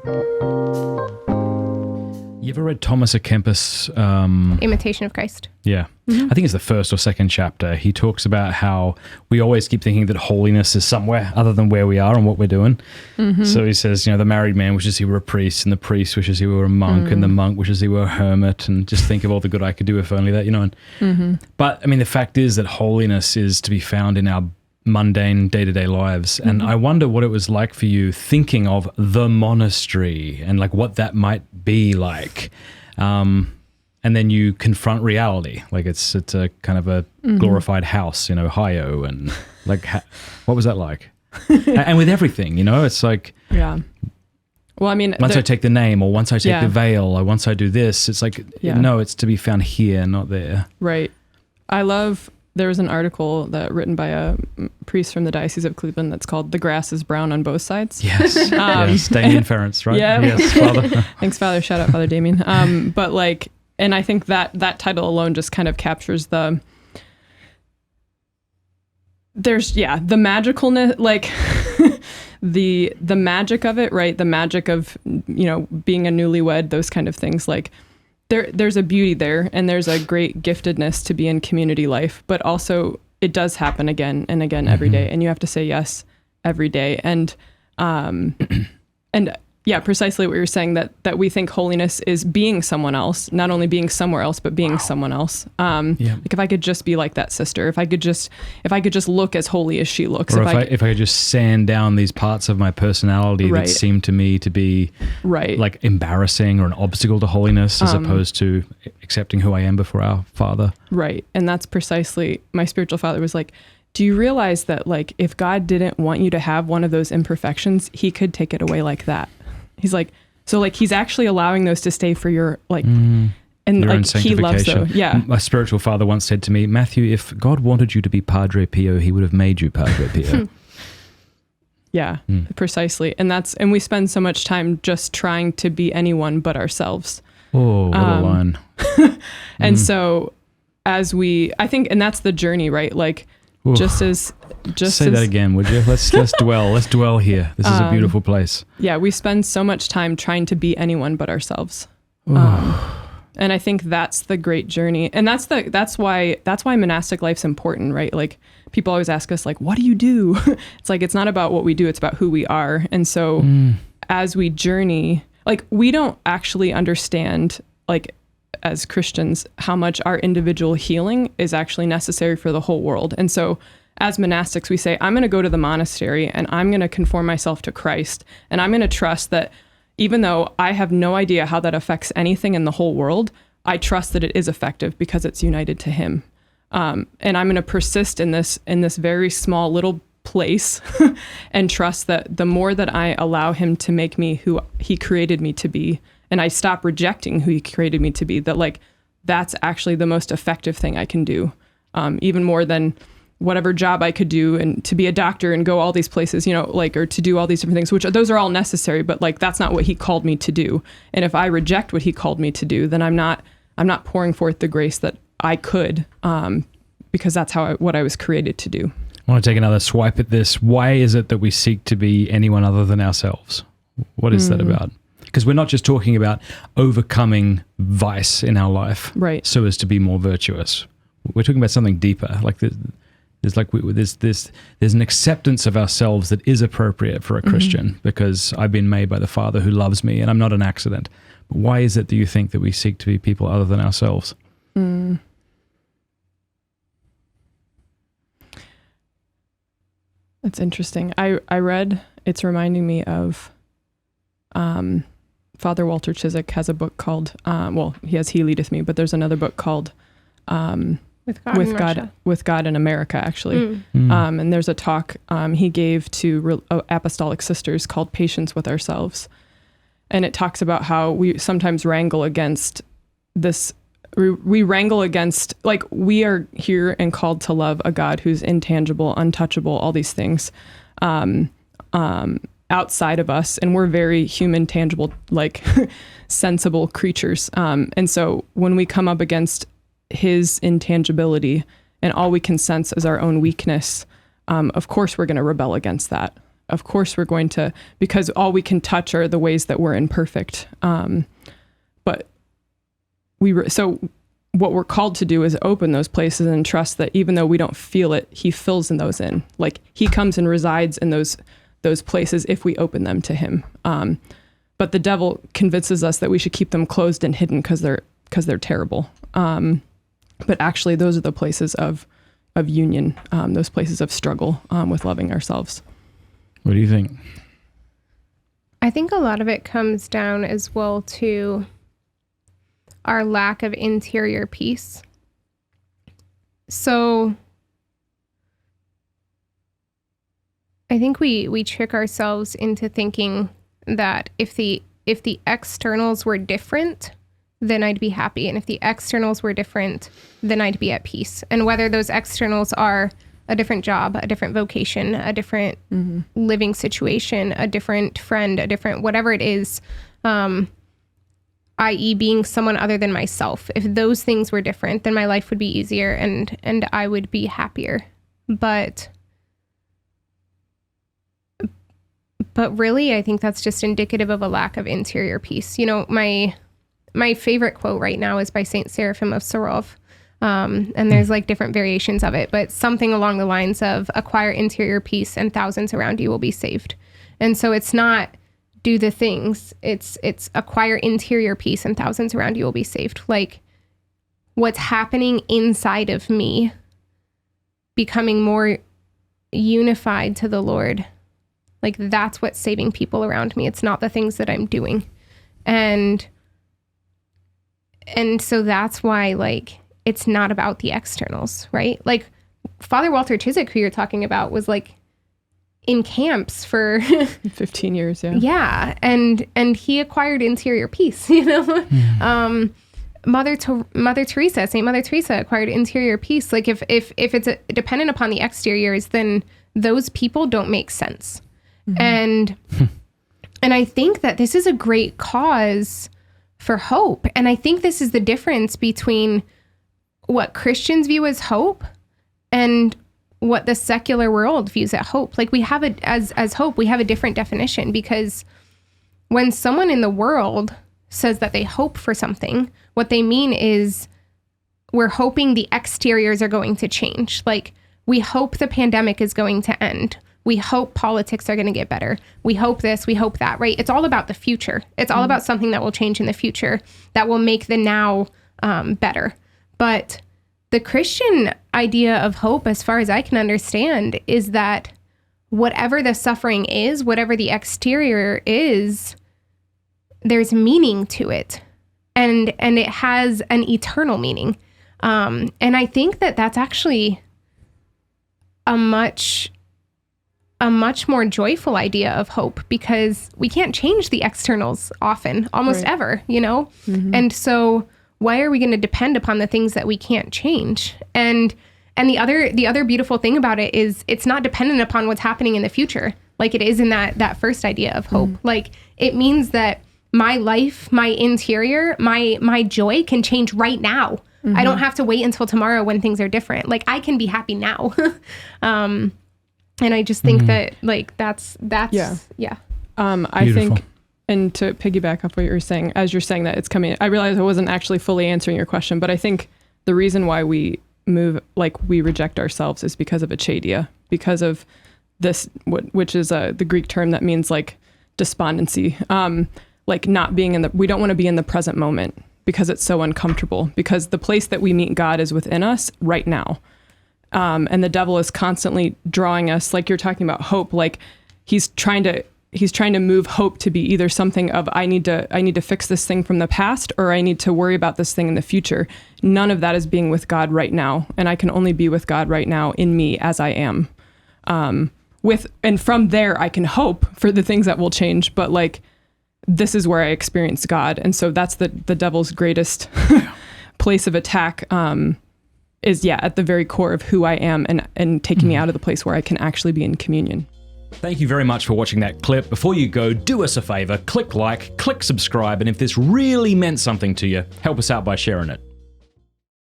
You ever read Thomas A. Kempis? Imitation of Christ. Yeah. Mm-hmm. I think it's the first or second chapter. He talks about how we always keep thinking that holiness is somewhere other than where we are and what we're doing. Mm-hmm. So he says, the married man wishes he were a priest, and the priest wishes he were a monk, and the monk wishes he were a hermit, and just think of all the good I could do if only that, But, the fact is that holiness is to be found in our mundane day-to-day lives. And I wonder what it was like for you thinking of the monastery and like what that might be like. And then you confront reality. Like it's a kind of a glorified house in Ohio. And like, what was that like? And with everything, it's like, yeah. Well, once I take the name, or once I take the veil, or once I do this, it's like, no, it's to be found here, not there. Right. There was an article written by a priest from the Diocese of Cleveland that's called "The Grass is Brown on Both Sides." Yes, yes, Damien Ference, right? Yeah. Yes, Father. Thanks, Father. Shout out, Father Damien. But like, and I think that title alone just kind of captures the magicalness, like the magic of it, right? The magic of being a newlywed, those kind of things, like. There's a beauty there, and there's a great giftedness to be in community life, but also it does happen again and again every day, and you have to say yes every day. And yeah, precisely what you're saying, that we think holiness is being someone else, not only being somewhere else, but being someone else. Like if I could just be like that sister, if I could just look as holy as she looks, or if I could just sand down these parts of my personality that seem to me to be like embarrassing or an obstacle to holiness, as opposed to accepting who I am before our Father. Right. And that's precisely, my spiritual father was like, do you realize that like if God didn't want you to have one of those imperfections, he could take it away like that? He's like, so like he's actually allowing those to stay for your like, and your like own he loves those. Yeah. My spiritual father once said to me, Matthew, if God wanted you to be Padre Pio, he would have made you Padre Pio. Yeah, precisely. And we spend so much time just trying to be anyone but ourselves. Oh, what a line. And so I think, and that's the journey, right? Like, say that again, would you? Let's dwell here. This is a beautiful place. Yeah, we spend so much time trying to be anyone but ourselves. And I think that's the great journey. And that's why monastic life's important, right? Like people always ask us like, what do you do? It's like, it's not about what we do, it's about who we are. And so as we journey, like we don't actually understand, like as Christians, how much our individual healing is actually necessary for the whole world. And so as monastics, we say, I'm going to go to the monastery and I'm going to conform myself to Christ. And I'm going to trust that even though I have no idea how that affects anything in the whole world, I trust that it is effective because it's united to him. And I'm going to persist in this very small little place and trust that the more that I allow him to make me who he created me to be, and I stop rejecting who he created me to be, that like, that's actually the most effective thing I can do. Even more than whatever job I could do, and to be a doctor and go all these places, or to do all these different things, which those are all necessary, but like, that's not what he called me to do. And if I reject what he called me to do, then I'm not pouring forth the grace that I could, because that's what I was created to do. I want to take another swipe at this. Why is it that we seek to be anyone other than ourselves? What is that about? Because we're not just talking about overcoming vice in our life, right, so as to be more virtuous. We're talking about something deeper. Like there's an acceptance of ourselves that is appropriate for a Christian, because I've been made by the Father who loves me, and I'm not an accident. But why is it, do you think, that we seek to be people other than ourselves? That's interesting. I read, it's reminding me of Father Walter Chiswick has a book called, he has He Leadeth Me, but there's another book called With God in America, actually. And there's a talk he gave to apostolic sisters called Patience with Ourselves. And it talks about how we sometimes wrangle against this. We wrangle against, like, we are here and called to love a God who's intangible, untouchable, all these things outside of us. And we're very human, tangible, like sensible creatures. And so when we come up against his intangibility and all we can sense is our own weakness, of course we're going to rebel against that. of course we're going to, because all we can touch are the ways that we're imperfect. But so what we're called to do is open those places and trust that even though we don't feel it, he fills in those in. Like he comes and resides in those places if we open them to him. But the devil convinces us that we should keep them closed and hidden because they're terrible. But actually those are the places of union, those places of struggle with loving ourselves. What do you think? I think a lot of it comes down as well to our lack of interior peace. So I think we trick ourselves into thinking that if the externals were different, then I'd be happy. And if the externals were different, then I'd be at peace. And whether those externals are a different job, a different vocation, a different living situation, a different friend, a different whatever it is, i.e. being someone other than myself. If those things were different, then my life would be easier and I would be happier. But really, I think that's just indicative of a lack of interior peace. You know, my favorite quote right now is by Saint Seraphim of Sarov. And there's like different variations of it, but something along the lines of acquire interior peace and thousands around you will be saved. And so it's not do the things, it's acquire interior peace and thousands around you will be saved. Like what's happening inside of me, becoming more unified to the Lord. Like that's what's saving people around me. It's not the things that I'm doing. And so that's why like, it's not about the externals, right? Like Father Walter Chiswick, who you're talking about, was like in camps for 15 years. Yeah. Yeah. And he acquired interior peace, you know? Mm. Mother Teresa, Saint Mother Teresa acquired interior peace. Like if it's dependent upon the exteriors, then those people don't make sense. Mm-hmm. And I think that this is a great cause for hope. And I think this is the difference between what Christians view as hope and what the secular world views as hope. Like we have as hope, we have a different definition, because when someone in the world says that they hope for something, what they mean is we're hoping the exteriors are going to change. Like we hope the pandemic is going to end. We hope politics are going to get better. We hope this, we hope that, right? It's all about the future. It's all about something that will change in the future that will make the now better. But the Christian idea of hope, as far as I can understand, is that whatever the suffering is, whatever the exterior is, there's meaning to it. And it has an eternal meaning. And I think that that's actually a much more joyful idea of hope, because we can't change the externals often, almost ever, you know? Mm-hmm. And so why are we going to depend upon the things that we can't change? And the other beautiful thing about it is it's not dependent upon what's happening in the future, like it is in that first idea of hope. Mm-hmm. Like it means that my life, my interior, my joy can change right now. Mm-hmm. I don't have to wait until tomorrow when things are different. Like I can be happy now. And I just think that like that's yeah. I think, and to piggyback off what you were saying, as you're saying that it's coming, I realized I wasn't actually fully answering your question, but I think the reason why we move, like we reject ourselves, is because of achadia, because of this, which is the Greek term that means like despondency, like not being we don't want to be in the present moment because it's so uncomfortable, because the place that we meet God is within us right now. And the devil is constantly drawing us, like you're talking about hope, like he's trying to move hope to be either something of I need to fix this thing from the past, or I need to worry about this thing in the future. None of that is being with God right now, and I can only be with God right now in me as I am. And from there I can hope for the things that will change, but like this is where I experience God, and so that's the devil's greatest place of attack. Is at the very core of who I am, and taking me out of the place where I can actually be in communion. Thank you very much for watching that clip. Before you go, do us a favor, click like, click subscribe, and if this really meant something to you, help us out by sharing it.